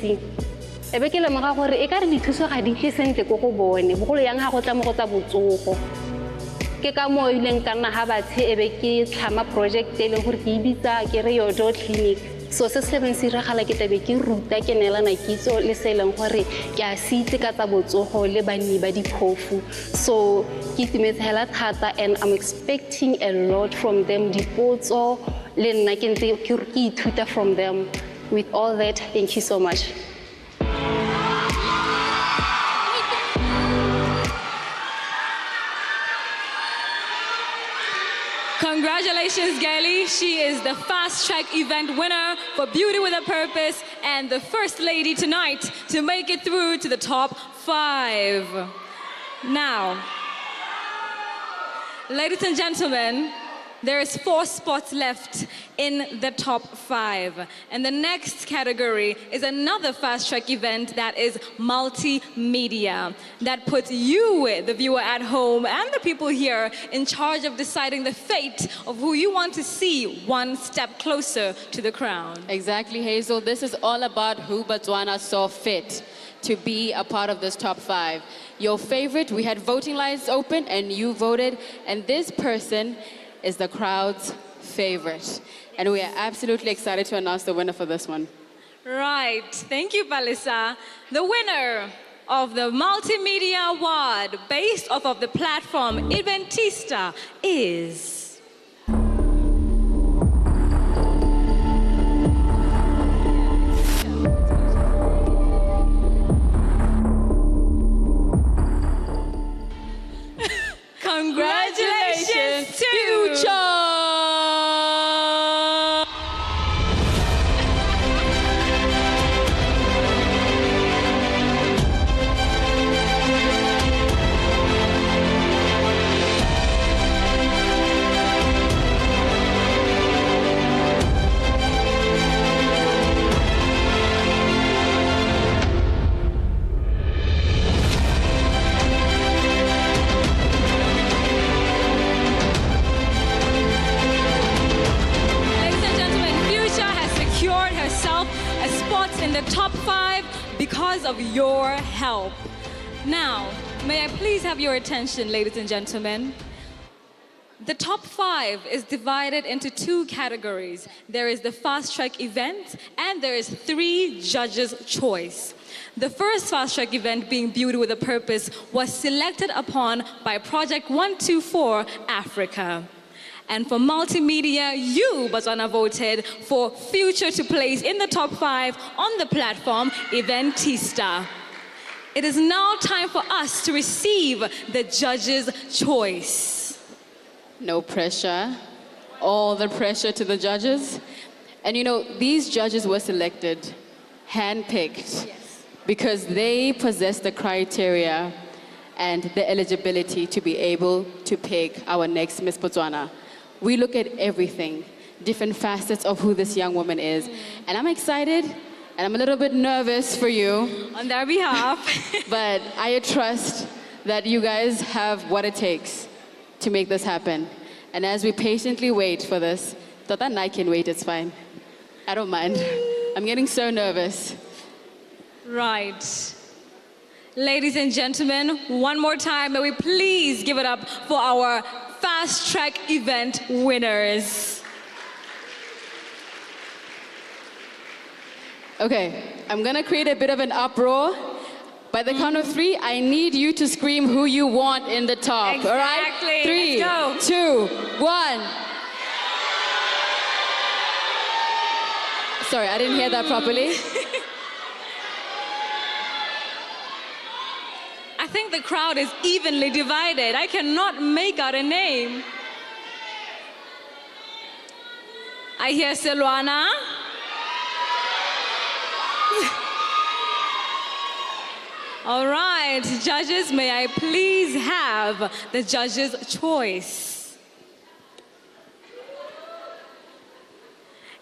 mosebetsing ebe ke lemoga gore e ka re dithuso ga di tle sentle ko go bone bogolo yang ga go tla mo go tsa botsogo ke ka mo ileng ka nna ga batshe ebe ke tlhama project e leng gore ke ibitsa ke re yodo clinic so se se beng se iragala ke tabe ke ruta ke neelana kitso le se leng gore ke a se itse ka tsa botsogo le banni ba diphofu so ke itumetse hela thata and I'm expecting a lot from them dipotso le nna ke ntse ke ithuta from them with all that thank you so much. Congratulations, Gaili. She is the Fast Track event winner for Beauty with a Purpose and the first lady tonight to make it through to the top 5. Now, ladies and gentlemen, there is 4 spots left in the top 5. And the next category is another Fast Track event that is multimedia. That puts you, the viewer at home, and the people here in charge of deciding the fate of who you want to see one step closer to the crown. Exactly, Hazel. This is all about who Botswana saw fit to be a part of this top 5. Your favorite, we had voting lines open and you voted, and this person is the crowd's favorite. And we are absolutely excited to announce the winner for this one. Right, thank you, Palisa. The winner of the Multimedia Award based off of the platform Eventista is... Congratulations to Future! In the top 5 because of your help. Now, may I please have your attention, ladies and gentlemen? The top 5 is divided into 2 categories. There is the Fast Track event and there is 3 judges' choice. The first Fast Track event, being Beauty with a Purpose, was selected upon by Project 124 Africa. And for multimedia, you, Botswana, voted for Future to place in the top 5 on the platform Eventista. It is now time for us to receive the judges' choice. No pressure. All the pressure to the judges. And you know, these judges were selected, handpicked, because they possess the criteria and the eligibility to be able to pick our next Miss Botswana. We look at everything, different facets of who this young woman is. And I'm excited, and I'm a little bit nervous for you. On their behalf. But I trust that you guys have what it takes to make this happen. And as we patiently wait for this, Tata and I can wait, it's fine. I don't mind. I'm getting so nervous. Right. Ladies and gentlemen, one more time, may we please give it up for our Fast Track event winners. Okay, I'm gonna create a bit of an uproar. By the count of 3, I need you to scream who you want in the top, Exactly. all right? 3, Let's go. 2, 1. Sorry, I didn't hear that properly. I think the crowd is evenly divided. I cannot make out a name. I hear Silwana. All right, judges, may I please have the judges' choice?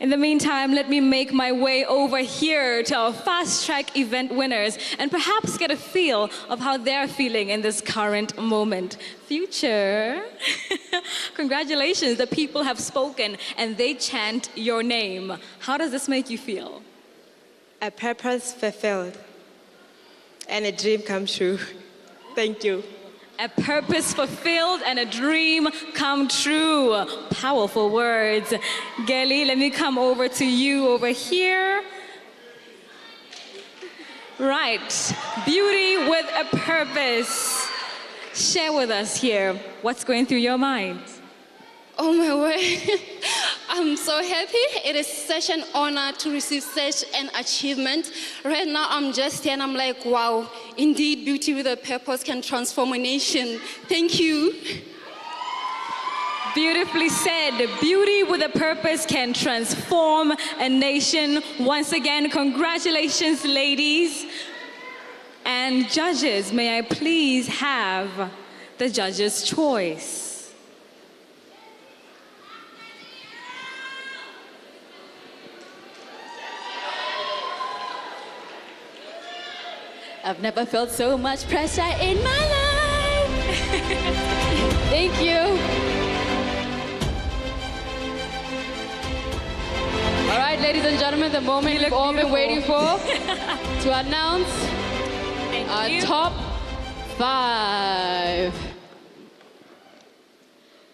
In the meantime, let me make my way over here to our Fast Track event winners and perhaps get a feel of how they're feeling in this current moment. Future, congratulations, the people have spoken and they chant your name. How does this make you feel? a purpose fulfilled, and a dream come true. Thank you. A purpose fulfilled and a dream come true. Powerful words. Gelly, let me come over to you over here. Right. Beauty with a purpose. Share with us here what's going through your mind. Oh my word. I'm so happy. It is such an honor to receive such an achievement. Right now, I'm just here and I'm like, wow, indeed, beauty with a purpose can transform a nation. Thank you. Beautifully said. Beauty with a purpose can transform a nation. Once again, congratulations, ladies. And judges, may I please have the judge's choice? I've never felt so much pressure in my life. Thank you. All right, ladies and gentlemen, the moment you've all been waiting for to announce our top 5.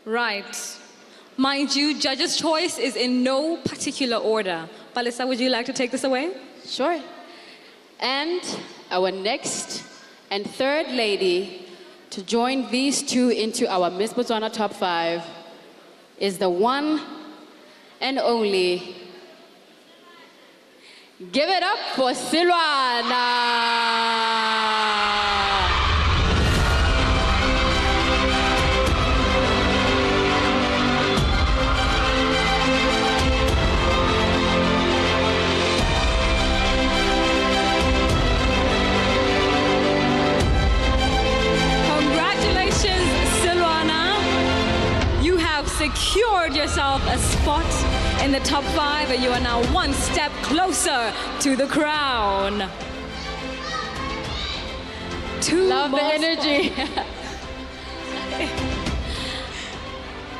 Right. Mind you, judge's choice is in no particular order. Palisa, would you like to take this away? Sure. And our next and third lady to join these two into our Miss Botswana top 5 is the one and only. Give it up for Silwana. Secured yourself a spot in the top 5, and you are now one step closer to the crown. Love the energy.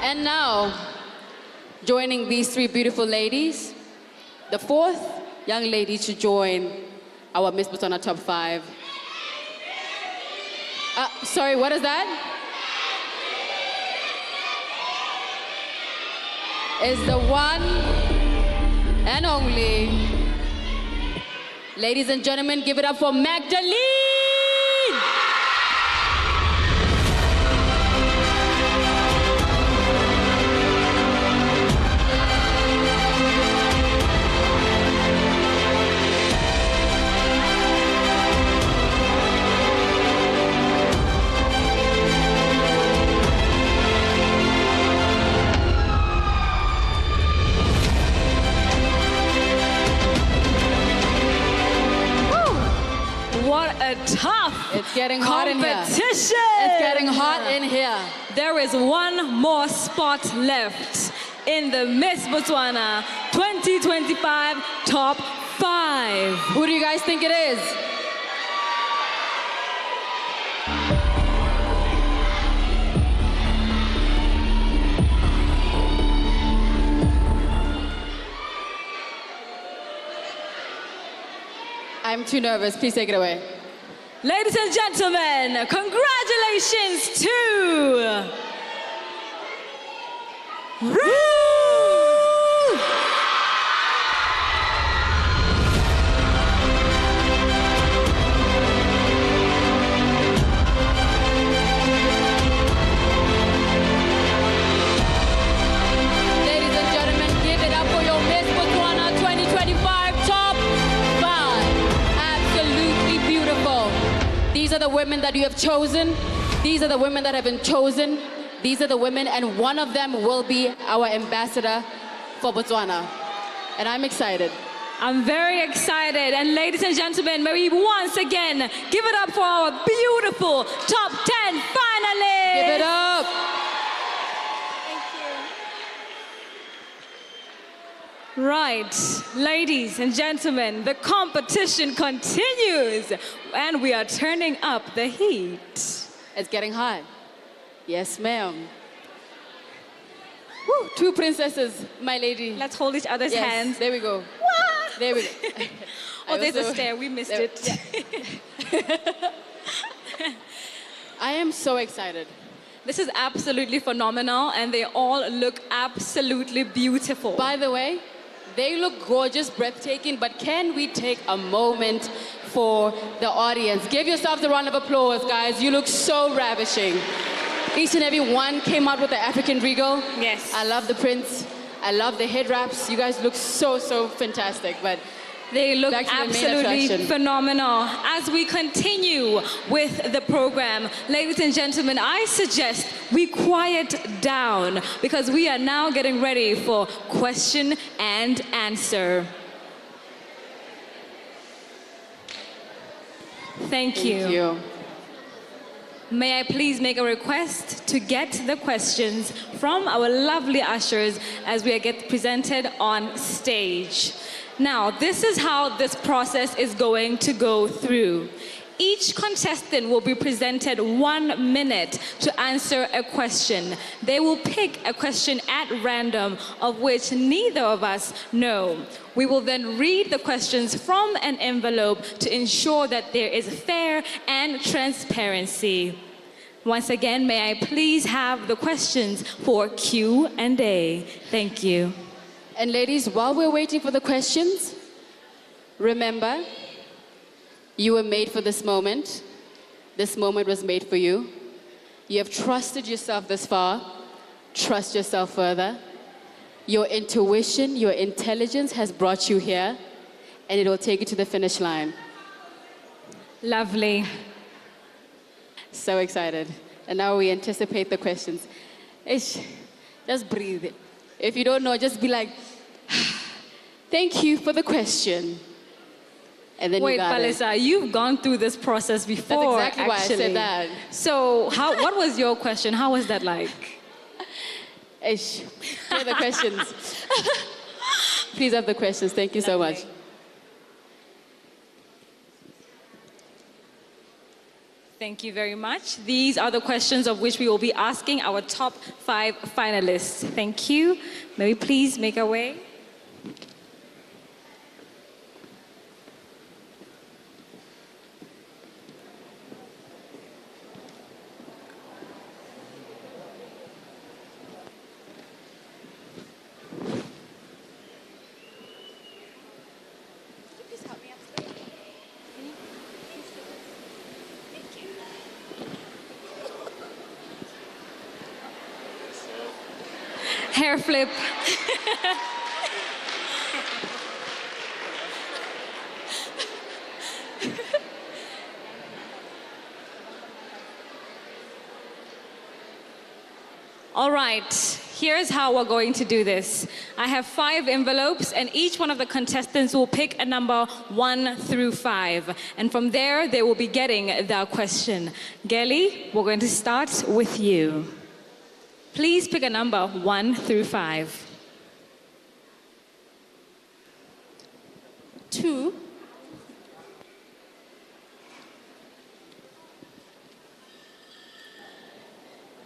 And now, joining these 3 beautiful ladies, the 4th young lady to join our Miss Botswana top 5. Sorry, what is that? Is the one and only. Ladies and gentlemen, give it up for Magdalene! What a tough It's getting hot in here. competition. It's getting hot in here. There is one more spot left in the Miss Botswana 2025 top 5. Who do you guys think it is? I'm too nervous. Please take it away. Ladies and gentlemen, congratulations to Ruth! Ladies and gentlemen, give it up for your Miss Botswana 2025 top 5. Absolutely beautiful. These are the women that you have chosen. These are the women that have been chosen. These are the women, and one of them will be our ambassador for Botswana. And I'm excited. I'm very excited. And ladies and gentlemen, may we once again give it up for our beautiful top 10 finalists. Give it up. Right, ladies and gentlemen, the competition continues and we are turning up the heat. It's getting hot. Yes, ma'am. Woo, 2 princesses, my lady. Let's hold each other's Yes, hands. there we go. There we go. Oh, there's a also- stair. We missed there- it. I am so excited. This is absolutely phenomenal, and they all look absolutely beautiful. By the way, they look gorgeous, breathtaking, but can we take a moment for the audience? Give yourselves a round of applause, guys. You look so ravishing. Each and every one came out with the African regal. Yes. I love the prints. I love the head wraps. You guys look so, so fantastic. But They look back to the main absolutely attraction. phenomenal. As we continue with the program, ladies and gentlemen, I suggest we quiet down because we are now getting ready for question and answer. Thank you. Thank you. May I please make a request to get the questions from our lovely ushers as we get presented on stage. Now, this is how this process is going to go through. Each contestant will be presented 1 minute to answer a question. They will pick a question at random of which neither of us know. We will then read the questions from an envelope to ensure that there is fair and transparency. Once again, may I please have the questions for Q&A. Thank you. And ladies, while we're waiting for the questions, remember, you were made for this moment. This moment was made for you. You have trusted yourself this far. Trust yourself further. Your intuition, your intelligence has brought you here, and it will take you to the finish line. Lovely. So excited. And now we anticipate the questions. Ish, just breathe. If you don't know, just be like, thank you for the question. And then Wait, you got it. Palisa, you've gone through this process before. That's exactly why I actually. said that. So, what was your question? How was that like? Ish, here are the questions. Please have the questions. Thank you so much. Thank you very much. These are the questions of which we will be asking our top 5 finalists. Thank you. May we please make our way? Hair flip. All right, here's how we're going to do this. I have 5 envelopes, and each one of the contestants will pick a number 1 through 5. And from there, they will be getting the question. Gelly, we're going to start with you. Please pick a number 1 through 5. 2.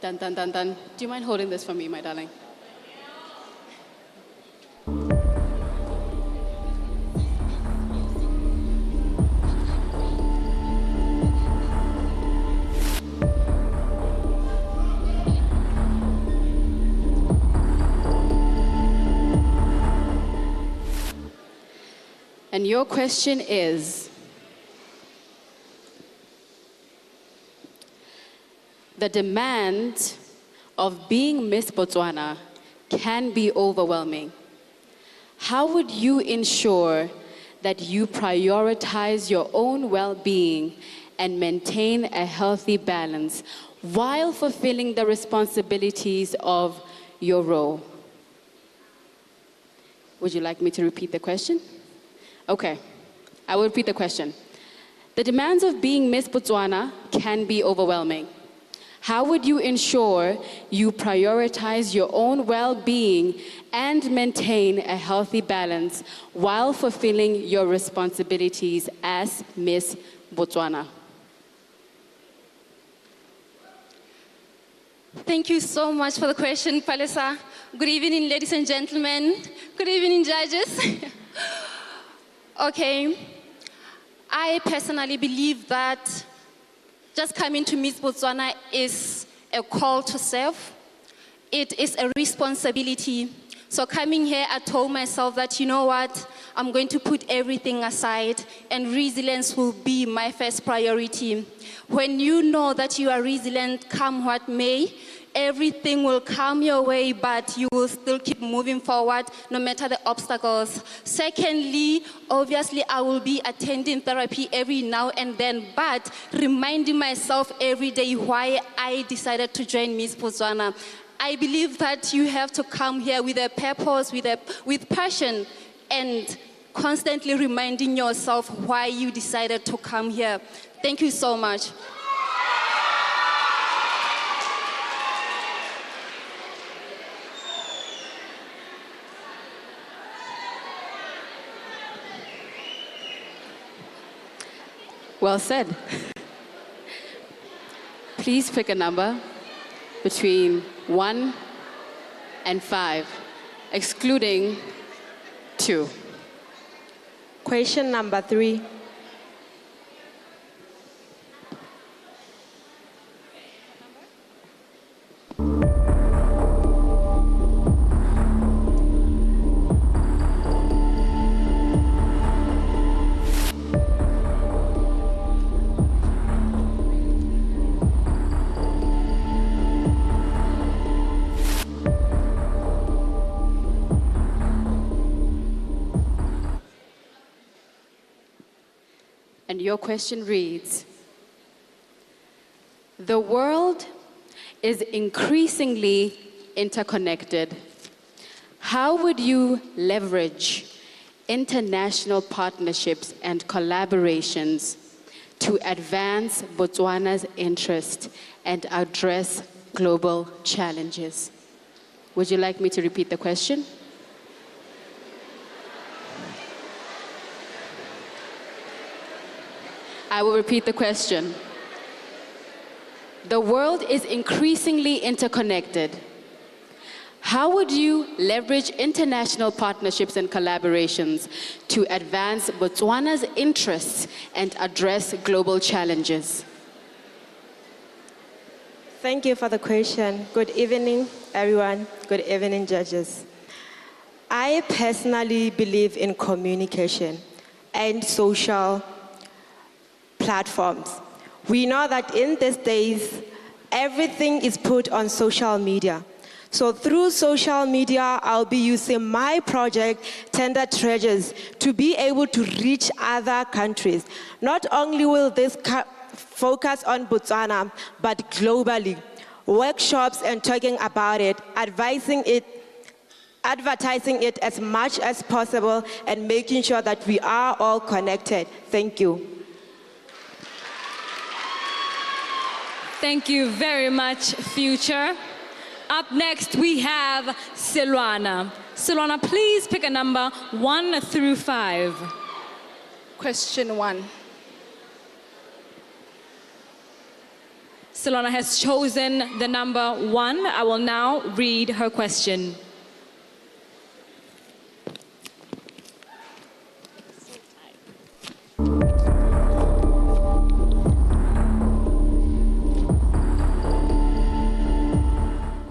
Dun, dun, dun, dun. Do you mind holding this for me, my darling? And your question is, the demand of being Miss Botswana can be overwhelming. How would you ensure that you prioritize your own well-being and maintain a healthy balance while fulfilling the responsibilities of your role? Would you like me to repeat the question? Okay, I will repeat the question. The demands of being Miss Botswana can be overwhelming. How would you ensure you prioritize your own well-being and maintain a healthy balance while fulfilling your responsibilities as Miss Botswana? Thank you so much for the question, Palisa. Good evening, ladies and gentlemen. Good evening, judges. Okay, I personally believe that just coming to Miss Botswana is a call to serve. It is a responsibility. So coming here, I told myself that, you know what, I'm going to put everything aside and resilience will be my first priority. When you know that you are resilient, come what may, everything will come your way, but you will still keep moving forward no matter the obstacles. Secondly, obviously, I will be attending therapy every now and then, but reminding myself every day why I decided to join Miss Botswana. I believe that you have to come here with a purpose, with passion, and constantly reminding yourself why you decided to come here. Thank you so much. Well said. Please pick a number between 1 and 5, excluding 2. Question number 3. And your question reads, the world is increasingly interconnected. How would you leverage international partnerships and collaborations to advance Botswana's interest and address global challenges? Would you like me to repeat the question? I will repeat the question. The world is increasingly interconnected. How would you leverage international partnerships and collaborations to advance Botswana's interests and address global challenges? Thank you for the question. Good evening, everyone. Good evening, judges. I personally believe in communication and social platforms. We know that in these days, everything is put on social media. So through social media, I'll be using my project, Tender Treasures, to be able to reach other countries. Not only will this focus on Botswana, but globally. Workshops and talking about it, advising it, advertising it as much as possible, and making sure that we are all connected. Thank you. Thank you very much, Future. Up next, we have Silwana. Silwana, please pick a number 1 through 5. Question 1. Silwana has chosen the number 1. I will now read her question.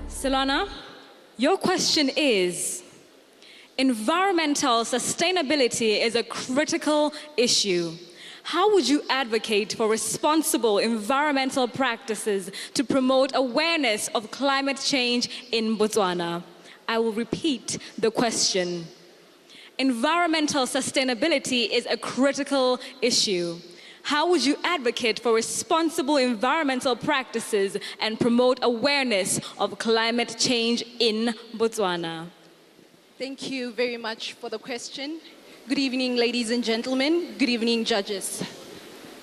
Silwana, your question is, environmental sustainability is a critical issue. How would you advocate for responsible environmental practices to promote awareness of climate change in Botswana? I will repeat the question. Environmental sustainability is a critical issue. How would you advocate for responsible environmental practices and promote awareness of climate change in Botswana? Thank you very much for the question. Good evening, ladies and gentlemen. Good evening, judges.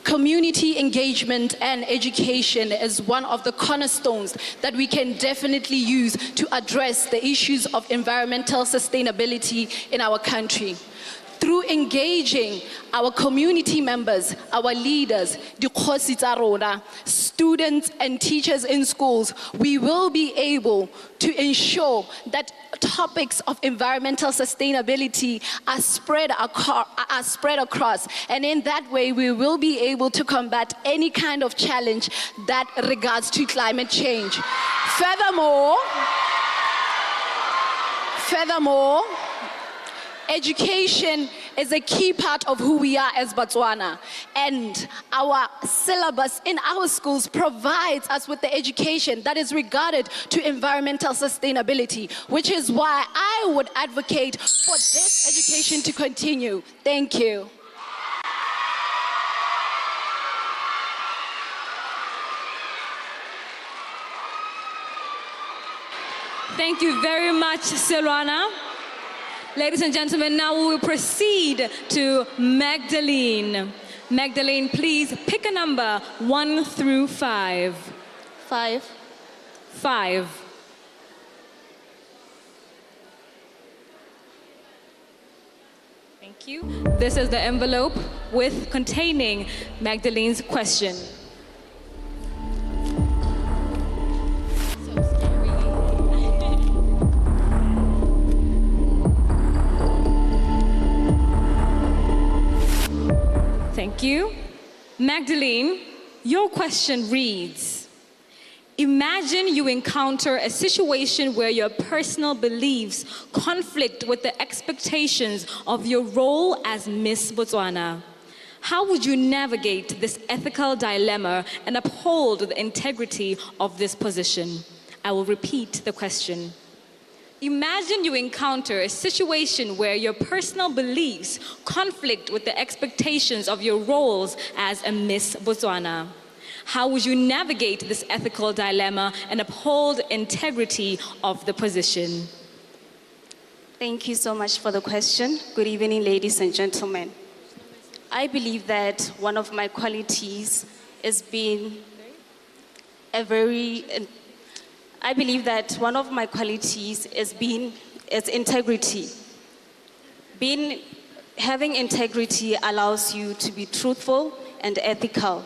Community engagement and education is one of the cornerstones that we can definitely use to address the issues of environmental sustainability in our country. through engaging our community members, our leaders, dikgosi tsa rona, students and teachers in schools, we will be able to ensure that topics of environmental sustainability are spread across. And in that way, we will be able to combat any kind of challenge that regards to climate change. Furthermore, education is a key part of who we are as Botswana. And our syllabus in our schools provides us with the education that is regarded to environmental sustainability, which is why I would advocate for this education to continue. Thank you. Thank you very much, Silwana. Ladies and gentlemen, now we will proceed to Magdalene. Magdalene, please pick a number 1 through 5. 5. 5. Thank you. This is the envelope containing Magdalene's question. Thank you. Magdalene, your question reads, imagine you encounter a situation where your personal beliefs conflict with the expectations of your role as Miss Botswana. How would you navigate this ethical dilemma and uphold the integrity of this position? I will repeat the question. Imagine you encounter a situation where your personal beliefs conflict with the expectations of your roles as a Miss Botswana. How would you navigate this ethical dilemma and uphold integrity of the position? Thank you so much for the question. Good evening, ladies and gentlemen. I believe that one of my qualities is being integrity. Having integrity allows you to be truthful and ethical.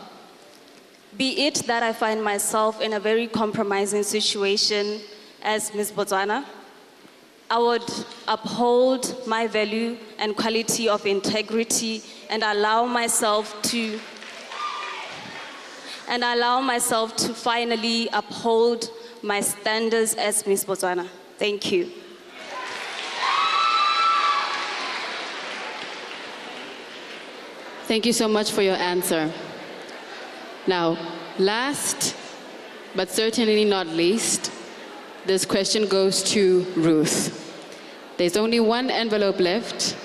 Be it that I find myself in a very compromising situation as Miss Botswana, I would uphold my value and quality of integrity and allow myself to finally uphold my standards as Miss Botswana. Thank you. Thank you so much for your answer. Now, last but certainly not least, this question goes to Ruth. There's only one envelope left,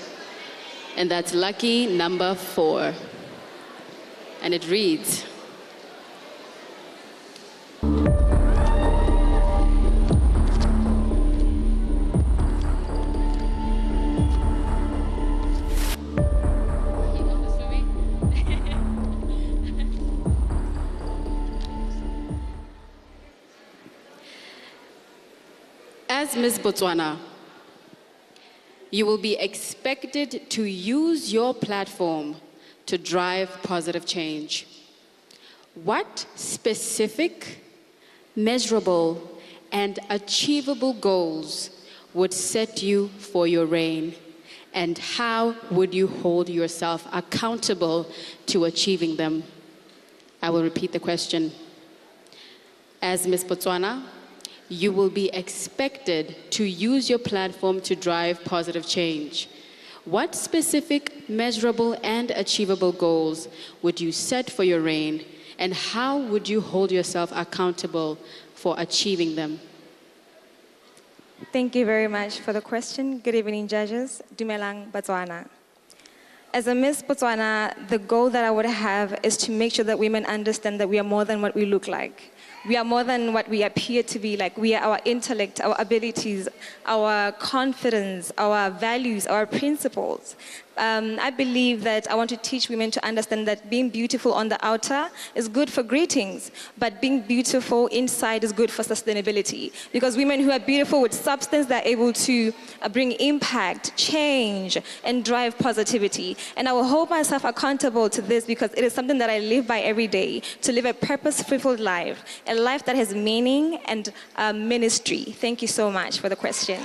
and that's lucky number 4. And it reads, as Miss Botswana, you will be expected to use your platform to drive positive change. What specific, measurable, and achievable goals would set you for your reign? And how would you hold yourself accountable to achieving them? I will repeat the question. As Miss Botswana, you will be expected to use your platform to drive positive change. What specific, measurable, and achievable goals would you set for your reign, and how would you hold yourself accountable for achieving them? Thank you very much for the question. Good evening, judges. Dumelang Botswana. As a Miss Botswana, the goal that I would have is to make sure that women understand that we are more than what we look like. We are more than what we appear to be like. We are our intellect, our abilities, our confidence, our values, our principles. I believe that I want to teach women to understand that being beautiful on the outer is good for greetings, but being beautiful inside is good for sustainability. Because women who are beautiful with substance, they're able to bring impact, change, and drive positivity. And I will hold myself accountable to this because it is something that I live by every day, to live a purpose-fulfilled life, a life that has meaning and ministry. Thank you so much for the question.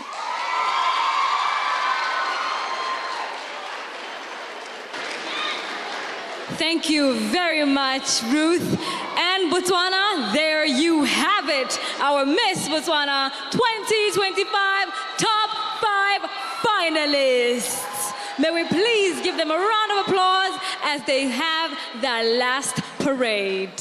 Thank you very much, Ruth. And Botswana, there you have it. Our Miss Botswana 2025 Top 5 finalists. May we please give them a round of applause as they have their last parade.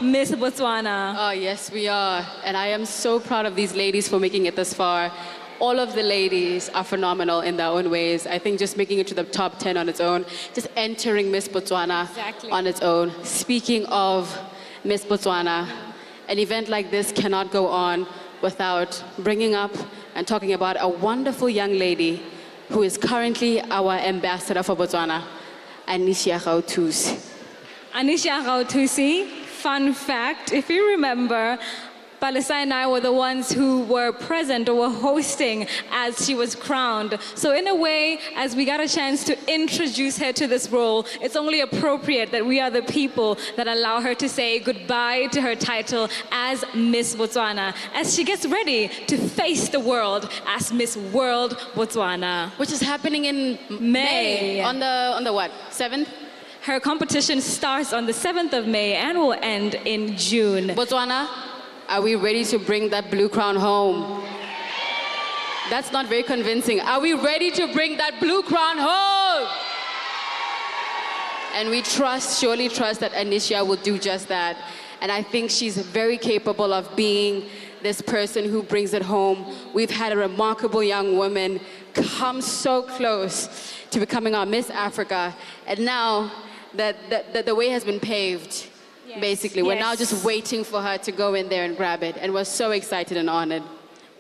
Miss Botswana. Oh, yes, we are. And I am so proud of these ladies for making it this far. All of the ladies are phenomenal in their own ways. I think just making it to the top 10 on its own, just entering Miss Botswana on its own. Speaking of Miss Botswana, an event like this cannot go on without bringing up and talking about a wonderful young lady who is currently our ambassador for Botswana, Anisha Gautusi. Anisha Gautusi, fun fact, if you remember, Palisa and I were the ones who were present or were hosting as she was crowned. So in a way, as we got a chance to introduce her to this role, it's only appropriate that we are the people that allow her to say goodbye to her title as Miss Botswana, as she gets ready to face the world as Miss World Botswana. Which is happening in May. On the what, 7th? Her competition starts on the 7th of May and will end in June. Botswana, are we ready to bring that blue crown home? That's not very convincing. Are we ready to bring that blue crown home? And we surely trust that Anisha will do just that. And I think she's very capable of being this person who brings it home. We've had a remarkable young woman come so close to becoming our Miss Africa. And now that the way has been paved. Yes. Basically, we're now just waiting for her to go in there and grab it. And we're so excited and honored.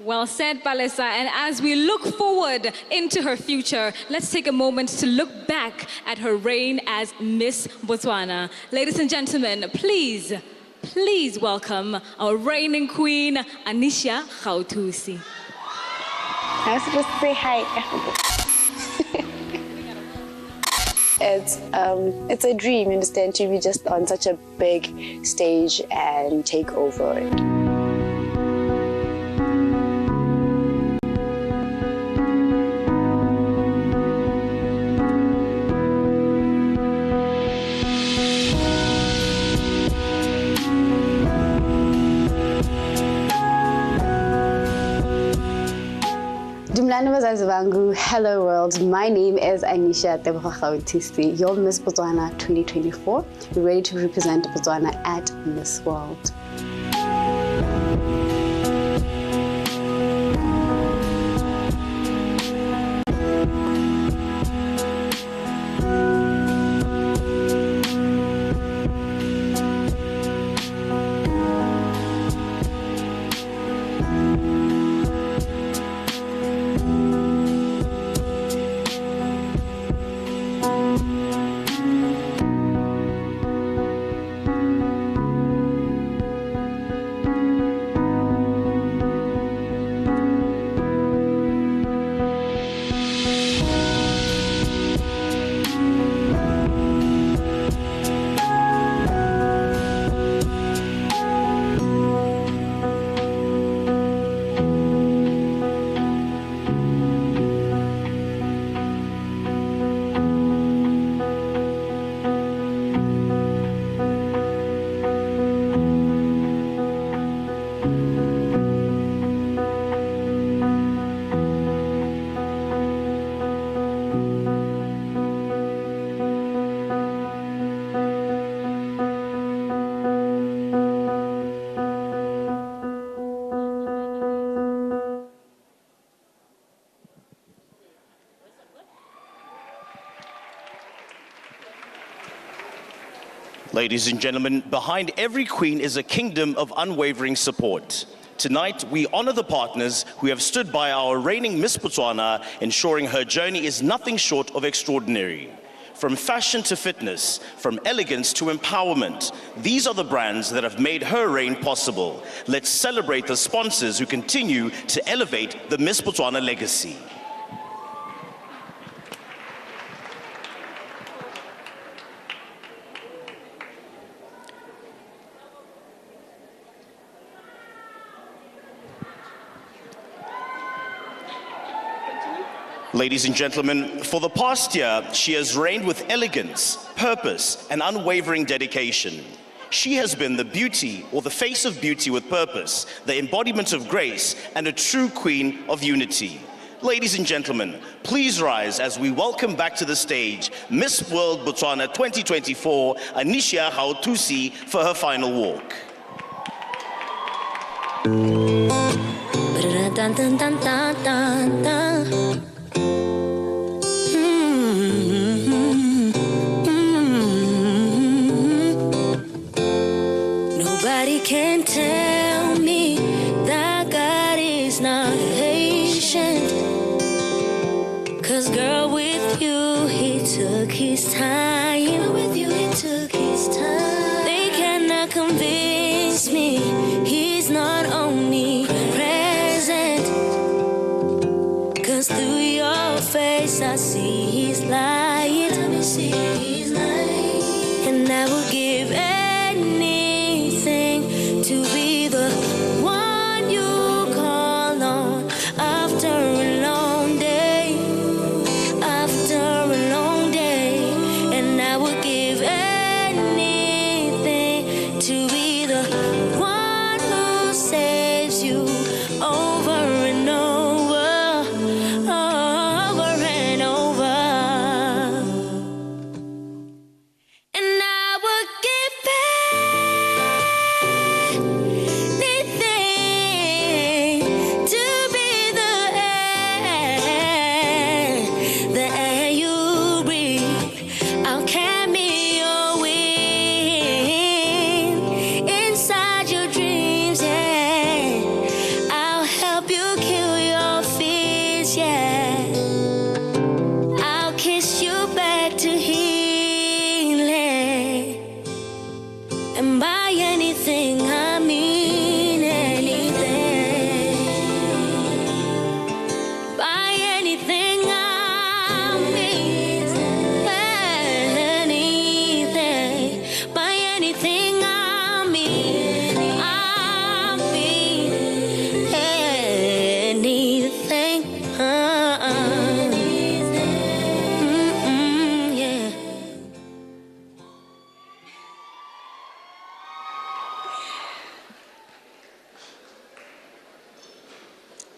Well said, Palisa. And as we look forward into her future, let's take a moment to look back at her reign as Miss Botswana. Ladies and gentlemen, please welcome our reigning queen, Anisha Gautusi. I was supposed to say hi. It's a dream, you understand, to be just on such a big stage and take over it. Hello world, my name is Anisha Gautusi, your Miss Botswana 2024. We're ready to represent Botswana at Miss World. Ladies and gentlemen, behind every queen is a kingdom of unwavering support. Tonight, we honor the partners who have stood by our reigning Miss Botswana, ensuring her journey is nothing short of extraordinary. From fashion to fitness, from elegance to empowerment, these are the brands that have made her reign possible. Let's celebrate the sponsors who continue to elevate the Miss Botswana legacy. Ladies and gentlemen, for the past year, she has reigned with elegance, purpose, and unwavering dedication. She has been the beauty, or the face of beauty with purpose, the embodiment of grace, and a true queen of unity. Ladies and gentlemen, please rise as we welcome back to the stage Miss World Botswana 2024, Anisha Hautusi, for her final walk. Nobody can tell me that God is not patient. 'Cause girl, with you, he took his time. With you, he took his time. They cannot convince me he's not omnipresent. 'Cause through your face, I see his light. Let me see his light. And I will give anything to be the one you call on after a long day, after a long day. And I would give anything to be the one who saves you over and over, over and over. And I would give anything to be the air you breathe. I'll carry your wind inside your dreams, yeah. I'll help you kill your fears, yeah. I'll kiss you back to healing. And by anything, I mean anything. By anything, I mean anything. By anything, I mean anything. Yeah.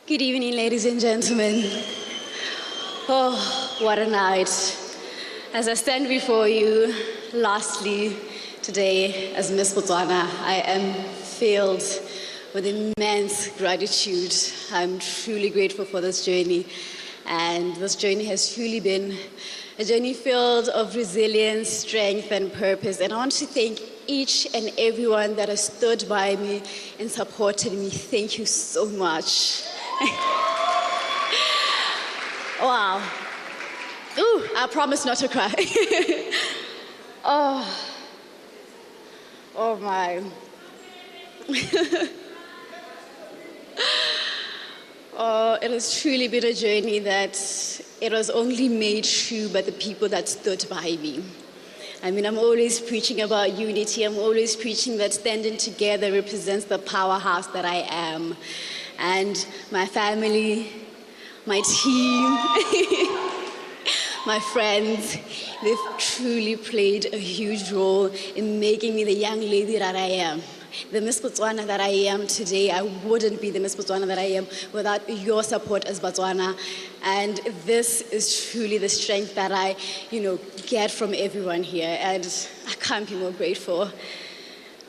Good evening, ladies and gentlemen. Oh, what a night. As I stand before you, lastly, today as Miss Botswana, I am filled with immense gratitude. I'm truly grateful for this journey. And this journey has truly been a journey filled of resilience, strength, and purpose. And I want to thank each and everyone that has stood by me and supported me. Thank you so much. Wow. Ooh, I promise not to cry. Oh my. Oh, it has truly been a journey that it was only made true by the people that stood by me. I mean, I'm always preaching about unity. I'm always preaching that standing together represents the powerhouse that I am. And my family, my team, my friends, they've truly played a huge role in making me the young lady that I am. The Miss Botswana that I am today, I wouldn't be the Miss Botswana that I am without your support as Botswana. And this is truly the strength that I, get from everyone here. And I can't be more grateful.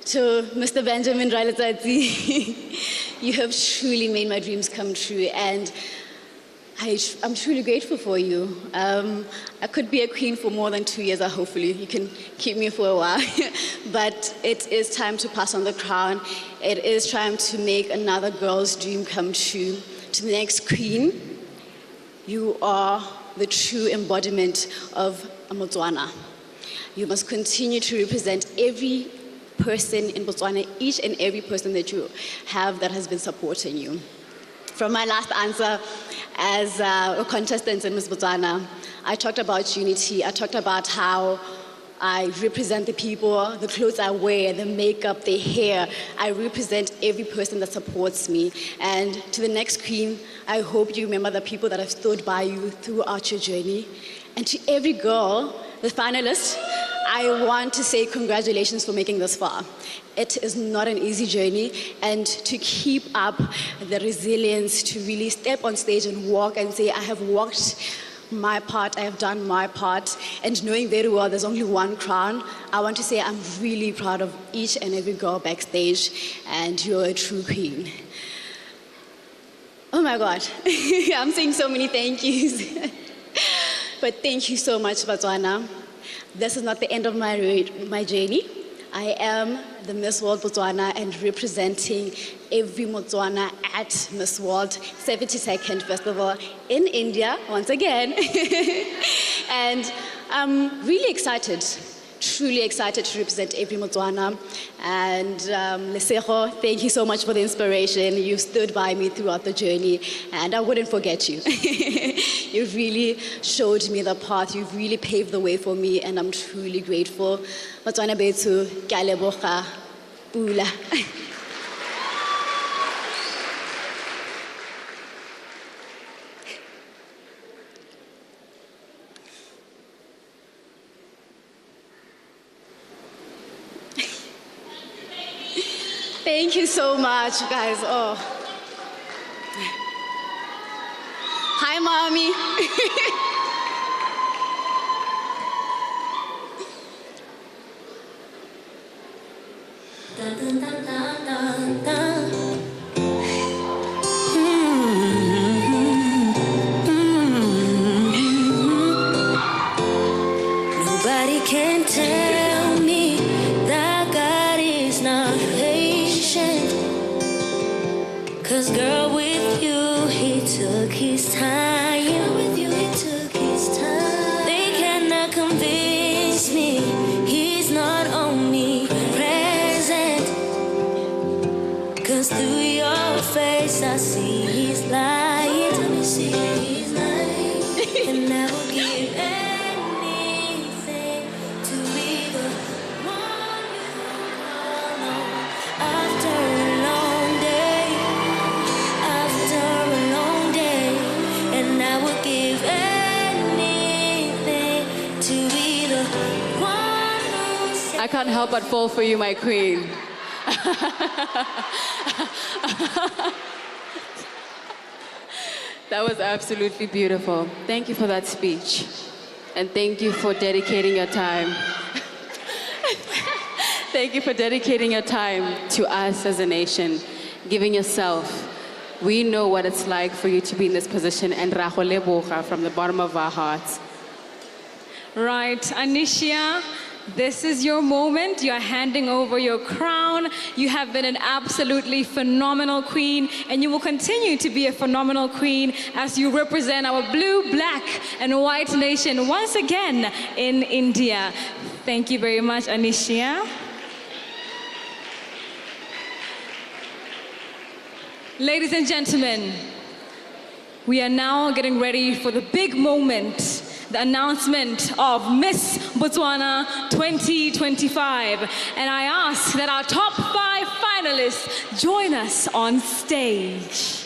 To Mr. Benjamin Railetati, you have truly made my dreams come true. And I'm truly grateful for you. I could be a queen for more than 2 years, hopefully. You can keep me for a while. But it is time to pass on the crown. It is time to make another girl's dream come true. To the next queen, you are the true embodiment of a Botswana. You must continue to represent every person in Botswana, each and every person that you have that has been supporting you. From my last answer as a contestant in Miss Botswana, I talked about unity. I talked about how I represent the people, the clothes I wear, the makeup, the hair. I represent every person that supports me. And to the next queen, I hope you remember the people that have stood by you throughout your journey. And to every girl, the finalist, I want to say congratulations for making this far. It is not an easy journey, and to keep up the resilience, to really step on stage and walk and say, I have walked my part, I have done my part, and knowing very well there's only one crown, I want to say I'm really proud of each and every girl backstage, and you're a true queen. Oh my God, I'm saying so many thank yous. But thank you so much, Botswana. This is not the end of my journey. I am the Miss World Botswana and representing every Botswana at Miss World 72nd Festival in India once again. And I'm really excited, truly excited to represent every Botswana. And Lesego, thank you so much for the inspiration. You stood by me throughout the journey, and I wouldn't forget you. You really showed me the path. You've really paved the way for me, and I'm truly grateful. Botswana bethu, ke a leboga. Pula. Thank you so much, guys. Oh. Hi, Mommy. Nobody can tell me that God is not patient. 'Cause girl, with you, he took his time. With you, he took his time. They cannot convince me he's not omnipresent. 'Cause through your face, I see he's lying. Let me see he's lying. And I will give anything to be the one you call on. After a long day, after a long day, and I would give anything to be the one who I can't help but fall for you, my queen. That was absolutely beautiful. Thank you for that speech. And thank you for dedicating your time. Thank you for dedicating your time to us as a nation, giving yourself. We know what it's like for you to be in this position, and ra go leboga from the bottom of our hearts. Right, Anisha, this is your moment. You're handing over your crown. You have been an absolutely phenomenal queen, and you will continue to be a phenomenal queen as you represent our blue, black, and white nation once again in India. Thank you very much, Anisha. Ladies and gentlemen, we are now getting ready for the big moment, the announcement of Miss Botswana 2025. And I ask that our top 5 finalists join us on stage.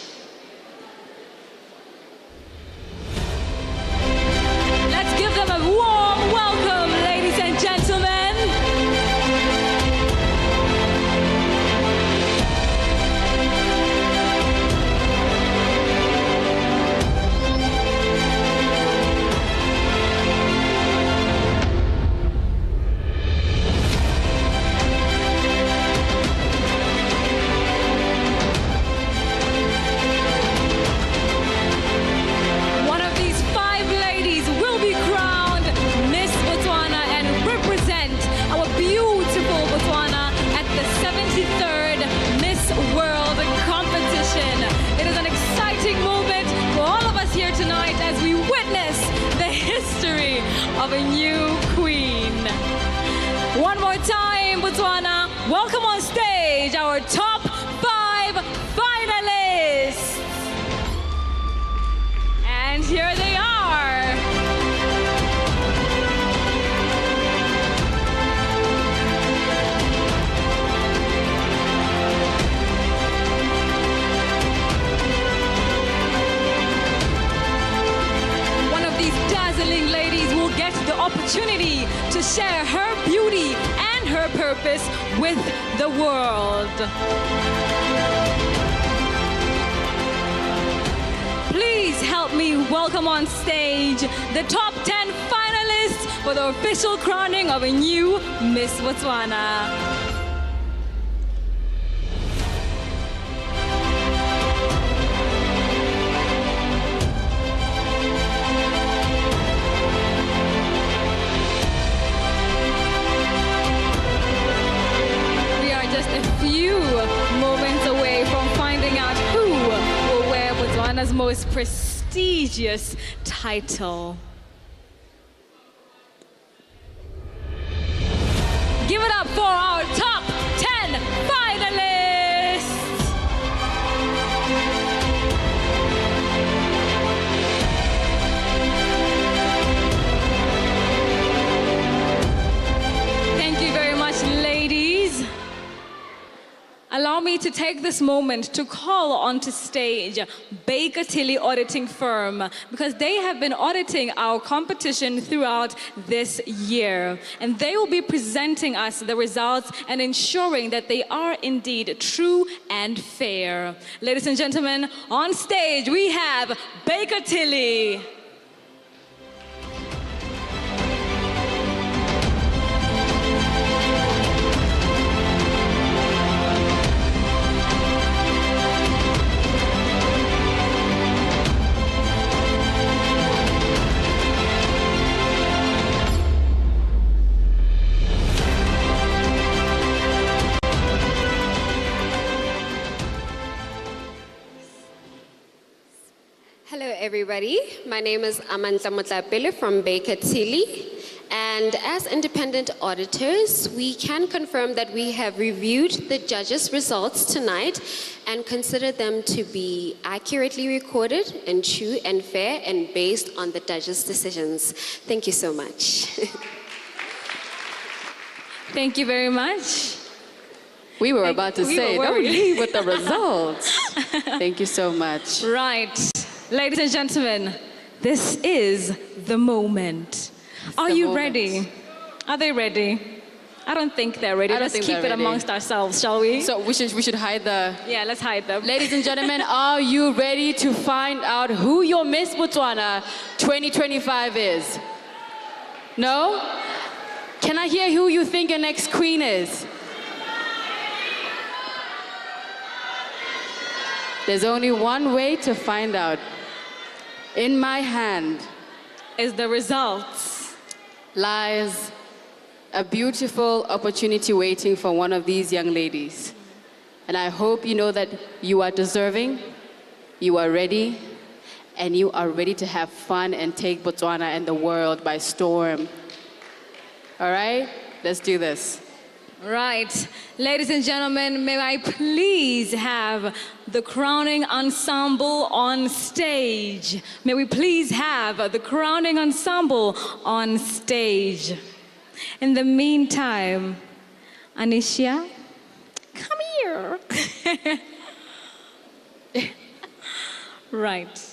Let's give them a warm welcome, ladies and gentlemen. Botswana, welcome on stage our top 5 finalists. And here they are. One of these dazzling ladies will get the opportunity to share her beauty and her purpose with the world. Please help me welcome on stage the top 10 finalists for the official crowning of a new Miss Botswana. Moments away from finding out who will wear Botswana's most prestigious title. Give it up for our top 10 finalists. Thank you very much, ladies. Allow me to take this moment to call onto stage Baker Tilly Auditing Firm, because they have been auditing our competition throughout this year. And they will be presenting us the results and ensuring that they are indeed true and fair. Ladies and gentlemen, on stage we have Baker Tilly. Hello everybody, my name is Amantla Motlapele from Baker Tilly, and as independent auditors, we can confirm that we have reviewed the judges' results tonight and consider them to be accurately recorded and true and fair and based on the judges' decisions. Thank you so much. Thank you very much. We were about to say, don't leave with the results. Thank you so much. Right. Ladies and gentlemen, this is the moment. Are you ready? Are they ready? I don't think they're ready. Let's keep it amongst ourselves, shall we? So we should hide the... Yeah, let's hide them. Ladies and gentlemen, are you ready to find out who your Miss Botswana 2025 is? No? Can I hear who you think your next queen is? There's only one way to find out. In my hand is the results. Lies a beautiful opportunity waiting for one of these young ladies. And I hope you know that you are deserving, you are ready, and you are ready to have fun and take Botswana and the world by storm. All right? Let's do this. Right. Ladies and gentlemen, may I please have the crowning ensemble on stage. May we please have the crowning ensemble on stage. In the meantime, Anisha, come here. Right.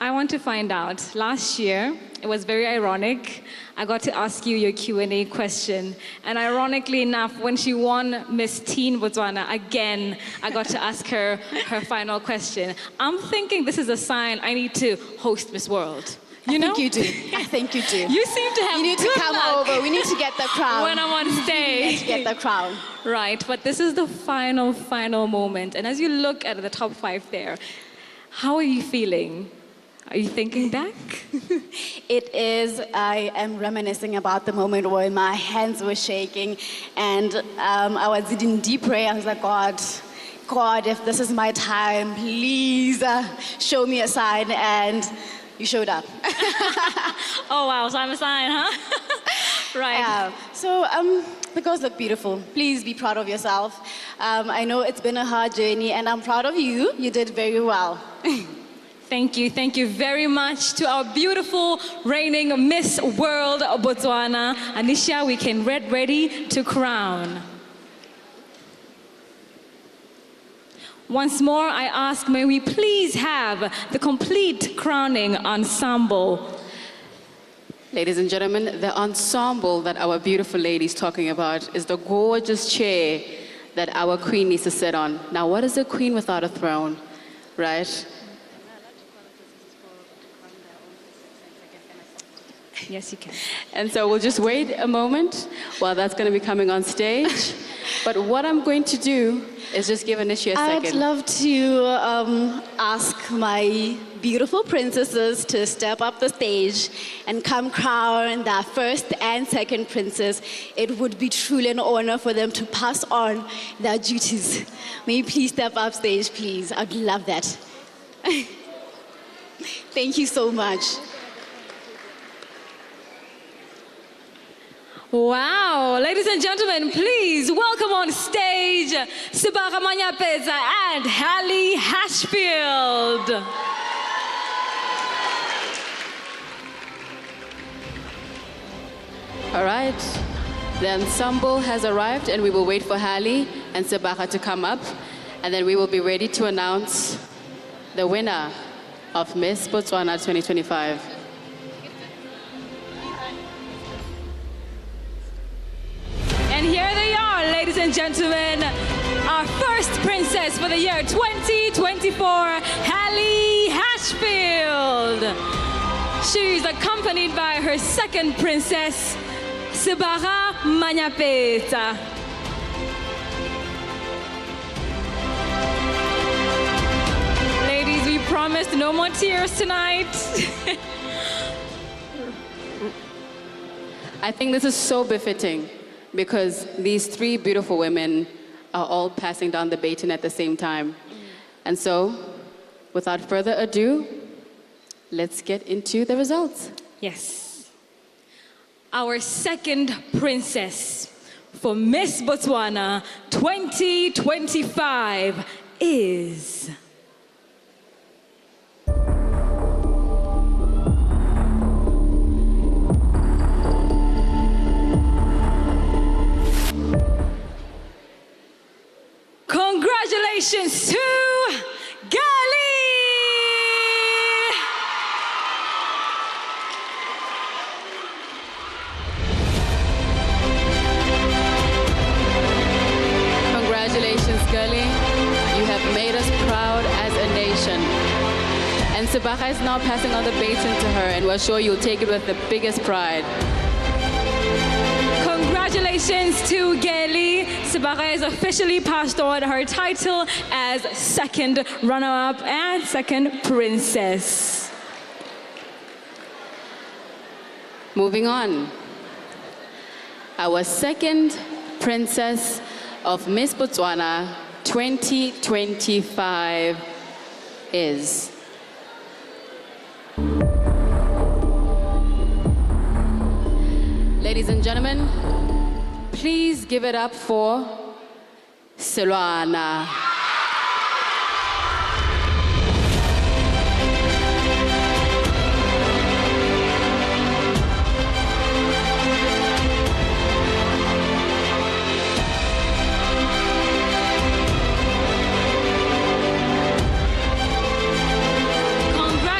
I want to find out, last year, it was very ironic. I got to ask you your Q&A question. And ironically enough, when she won Miss Teen Botswana, again, I got to ask her her final question. I'm thinking this is a sign I need to host Miss World. You know? I think you do. I think you do. You seem to have You need to come over. We need to get the crown. When I'm on stage. We need to get the crown. Right, but this is the final moment. And as you look at the top 5 there, how are you feeling? Are you thinking back? It is. I am reminiscing about the moment where my hands were shaking and I was in deep prayer. I was like, God, if this is my time, please show me a sign. And you showed up. Oh, wow, so I'm a sign, huh? Right. The girls look beautiful. Please be proud of yourself. I know it's been a hard journey, and I'm proud of you. You did very well. Thank you very much to our beautiful reigning Miss World Botswana. Anisha, we can get ready to crown. Once more, I ask, may we please have the complete crowning ensemble. Ladies and gentlemen, the ensemble that our beautiful lady is talking about is the gorgeous chair that our queen needs to sit on. Now, what is a queen without a throne, right? Yes, you can. And so we'll just wait a moment while that's going to be coming on stage. But what I'm going to do is just give Anisha a second. I'd love to ask my beautiful princesses to step up the stage and come crown their first and second princess. It would be truly an honor for them to pass on their duties. May you please step up stage, please? I'd love that. Thank you so much. Wow, ladies and gentlemen, please welcome on stage Sebaka Manyapeza and Hallie Hashfield. All right, the ensemble has arrived and we will wait for Hallie and Sebaka to come up, and then we will be ready to announce the winner of Miss Botswana 2025. And here they are, ladies and gentlemen, our first princess for the year 2024, Hallie Hashfield. She's accompanied by her second princess, Sebaka Manyapeza. Ladies, we promised no more tears tonight. I think this is so befitting, because these three beautiful women are all passing down the baton at the same time. And so, without further ado, let's get into the results. Yes. Our second princess for Miss Botswana 2025 is... Congratulations to Gali! Congratulations, Gully. You have made us proud as a nation. And Sebaka is now passing on the baton to her, and we're sure you'll take it with the biggest pride. Congratulations to Gali. Sebaka has officially passed on her title as second runner-up and second princess. Moving on. Our second princess of Miss Botswana 2025 is... Ladies and gentlemen, please give it up for Silwana.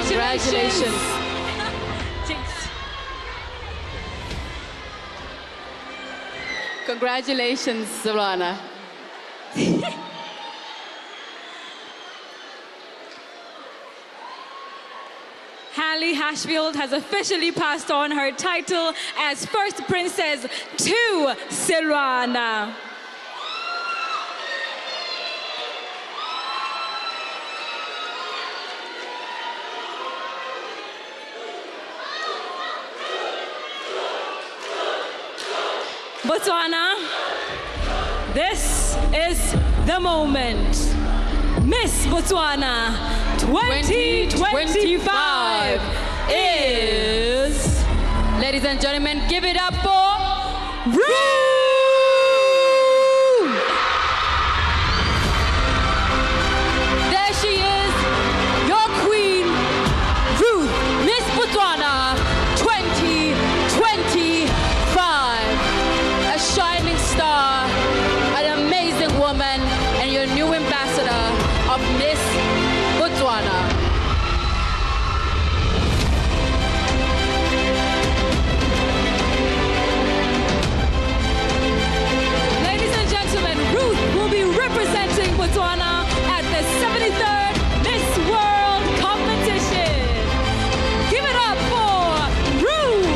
Congratulations. Congratulations, Silwana. Hallie Hashfield has officially passed on her title as first princess to Silwana. Botswana, this is the moment. Miss Botswana 2025 is... Ladies and gentlemen, give it up for There she is, your queen, Ruth, Miss Botswana 2025. A shining star, an amazing woman, and your new ambassador of Miss Botswana. Ladies and gentlemen, Ruth will be representing Botswana at the 73rd Miss World competition. Give it up for Ruth!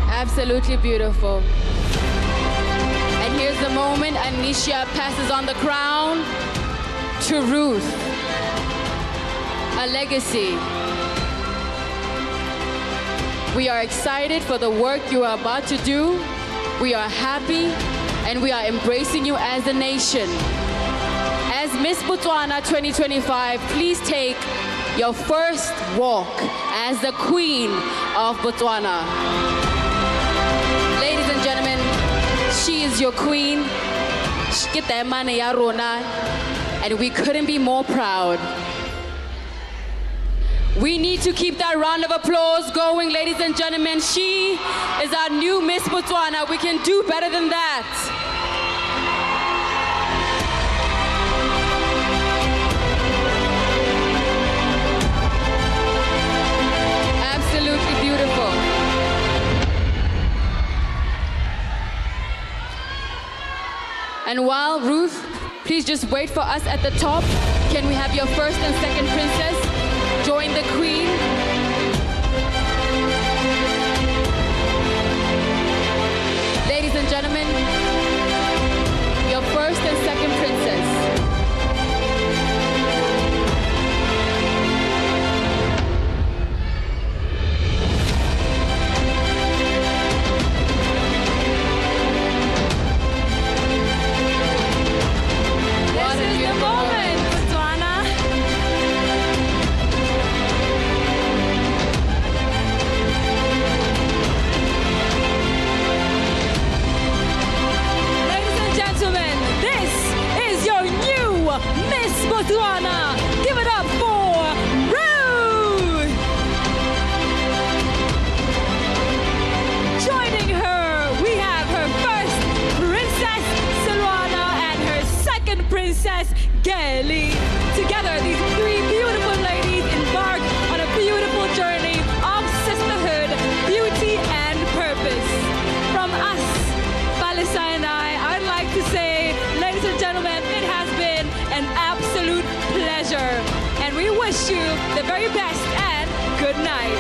Absolutely beautiful. And here's the moment Anisha passes on the crown to Ruth. A legacy. We are excited for the work you are about to do. We are happy and we are embracing you as a nation. As Miss Botswana 2025, please take your first walk as the Queen of Botswana. Ladies and gentlemen, she is your queen. And we couldn't be more proud. We need to keep that round of applause going, ladies and gentlemen. She is our new Miss Botswana. We can do better than that. Absolutely beautiful. And while Ruth, please just wait for us at the top. Can we have your first and second princess join the queen? Ladies and gentlemen, your first and second princess. This is the moment, Botswana. Ladies and gentlemen, this is your new Miss Botswana. Give it up for Ruth. Joining her, we have her first Princess Silwana and her second Princess Gaily. Together, these three beautiful ladies embark on a beautiful journey of sisterhood, beauty, and purpose. From us, Palisa and I'd like to say, ladies and gentlemen, it has been an absolute pleasure. And we wish you the very best and good night.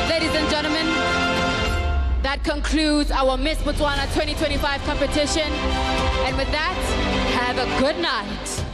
Ladies and gentlemen, that concludes our Miss Botswana 2025 competition. And with that, have a good night.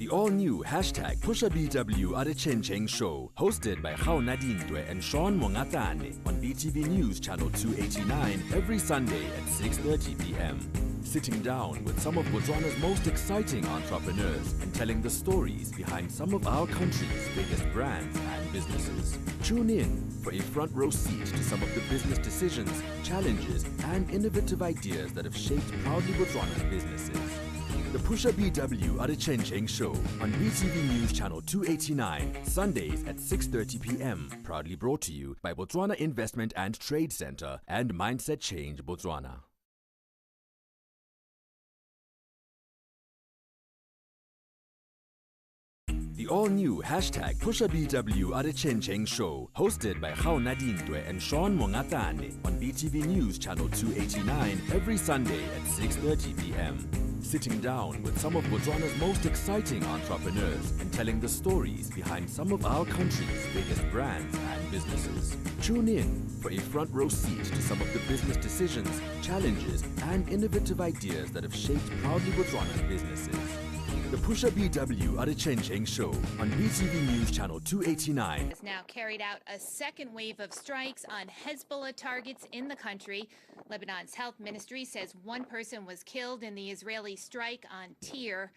The all-new hashtag PushaBW at a Chencheng Show, hosted by Khao Nadindwe and Sean Mongatane on BTV News Channel 289 every Sunday at 6:30 p.m. Sitting down with some of Botswana's most exciting entrepreneurs and telling the stories behind some of our country's biggest brands and businesses. Tune in for a front row seat to some of the business decisions, challenges, and innovative ideas that have shaped proudly Botswana's businesses. The PushaBW at a Chencheng Show on BTV News Channel 289, Sundays at 6:30 p.m. Proudly brought to you by Botswana Investment and Trade Center and Mindset Change Botswana. The all-new hashtag PushaBW at a Chencheng Show, hosted by Khao Nadindwe and Sean Mongatane on BTV News Channel 289 every Sunday at 6:30 p.m. Sitting down with some of Botswana's most exciting entrepreneurs and telling the stories behind some of our country's biggest brands and businesses. Tune in for a front row seat to some of the business decisions, challenges, and innovative ideas that have shaped proudly Botswana's businesses. The PushaBW at a Chencheng Show on BTV News Channel 289. Has now carried out a second wave of strikes on Hezbollah targets in the country. Lebanon's health ministry says one person was killed in the Israeli strike on Tyre.